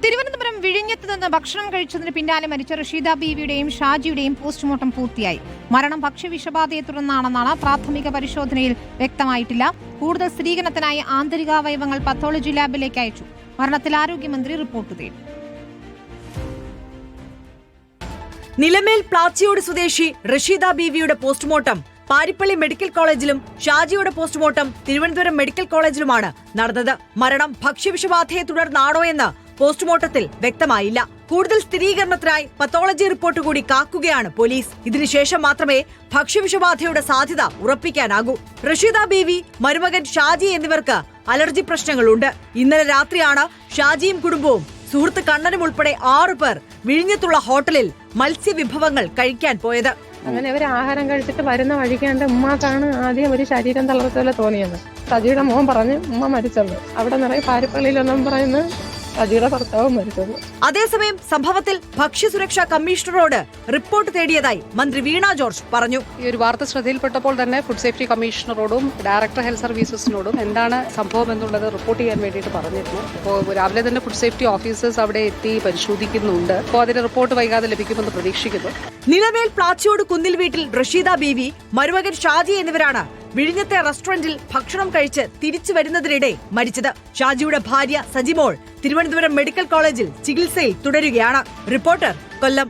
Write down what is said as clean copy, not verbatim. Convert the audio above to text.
തിരുവനന്തപുരം വിഴിഞ്ഞത്ത് നിന്ന് ഭക്ഷണം കഴിച്ചതിന് പിന്നാലെ മരിച്ച റഷീദ ബീവിയുടെയും ഷാജിയുടെയും പോസ്റ്റ്മോർട്ടം പൂർത്തിയായി. മരണം ഭക്ഷ്യവിഷബാധയെ തുടർന്നാണെന്നാണ് പ്രാഥമിക പരിശോധനയിൽ വ്യക്തമായിട്ടില്ല. കൂടുതൽ സ്ഥിരീകരണത്തിനായി ആന്തരികാവയവങ്ങൾ പത്തോളജി ലാബിലേക്ക് അയച്ചു. മരണത്തിൽ ആരോഗ്യമന്ത്രി റിപ്പോർട്ട് തേടി. നിലമേൽ പ്ലാച്ചിയോട് സ്വദേശി റഷീദ ബീവിയുടെ പോസ്റ്റ്മോർട്ടം പാരിപ്പള്ളി മെഡിക്കൽ കോളേജിലും ഷാജിയുടെ പോസ്റ്റ്മോർട്ടം തിരുവനന്തപുരം മെഡിക്കൽ കോളേജിലുമാണ് നടന്നത്. മരണം ഭക്ഷ്യവിഷബാധയെ തുടർന്നാണോ എന്ന് പോസ്റ്റ്മോർട്ടത്തിൽ വ്യക്തമായില്ല. കൂടുതൽ സ്ഥിരീകരണത്തിനായി പത്തോളജി റിപ്പോർട്ട് കൂടി കാക്കുകയാണ് പോലീസ്. ഇതിനുശേഷം മാത്രമേ ഭക്ഷ്യവിഷബാധയുടെ സാധ്യത ഉറപ്പിക്കാനാകൂ. റഷീദ ബീവി, മരുമകൻ ഷാജി എന്നിവർക്ക് അലർജി പ്രശ്നങ്ങളുണ്ട്. ഇന്നലെ രാത്രിയാണ് ഷാജിയും കുടുംബവും സുഹൃത്ത് കണ്ണനും ഉൾപ്പെടെ 6 പേർ വിഴിഞ്ഞത്തുള്ള ഹോട്ടലിൽ മത്സ്യവിഭവങ്ങൾ കഴിക്കാൻ പോയത്. അങ്ങനെ അവർ ആഹാരം കഴിച്ചിട്ട് വരുന്ന വഴിക്ക് എന്റെ ഉമ്മാക്കാണ് ആദ്യം ഒരു ശരീരം തളർച്ച പോലെ തോന്നിയത്. സജിയുടെ മോൻ പറഞ്ഞു ഉമ്മ മരിച്ചത്. അവിടെ നിറയെ പാരിപ്പള്ളിയിലൊന്നും പറയുന്നു സജിയുടെ ഭർത്താവും മരിച്ചത്. അതേസമയം സംഭവത്തിൽ ഭക്ഷ്യസുരക്ഷാ കമ്മീഷണറോട് റിപ്പോർട്ട് തേടിയതായി മന്ത്രി വീണ ജോർജ് പറഞ്ഞു. ഈ ഒരു വാർത്ത ശ്രദ്ധയിൽപ്പെട്ടപ്പോൾ തന്നെ ഫുഡ് സേഫ്റ്റി കമ്മീഷണറോടും ഡയറക്ടർ ഹെൽത്ത് സർവീസസിനോടും എന്താണ് സംഭവം എന്നുള്ളത് റിപ്പോർട്ട് ചെയ്യാൻ വേണ്ടിയിട്ട് പറഞ്ഞിരുന്നു. അപ്പോൾ രാവിലെ തന്നെ ഫുഡ് സേഫ്റ്റി ഓഫീസേഴ്സ് അവിടെ എത്തി പരിശോധിക്കുന്നുണ്ട്. അപ്പോൾ അതിന്റെ റിപ്പോർട്ട് വൈകാതെ ലഭിക്കുമെന്ന് പ്രതീക്ഷിക്കുന്നു. നിലമേൽ പ്ലാച്ചിയോട് കുന്നിൽ വീട്ടിൽ റഷീദ ബീവി, മരുമകൻ ഷാജി എന്നിവരാണ് വിഴിഞ്ഞത്തെ റെസ്റ്റോറന്റിൽ ഭക്ഷണം കഴിച്ച് തിരിച്ചു വരുന്നതിനിടെ മരിച്ചത്. ഷാജിയുടെ ഭാര്യ സജിമോൾ തിരുവനന്തപുരം മെഡിക്കൽ കോളേജിൽ ചികിത്സയിൽ തുടരുകയാണ്. റിപ്പോർട്ടർ, കൊല്ലം.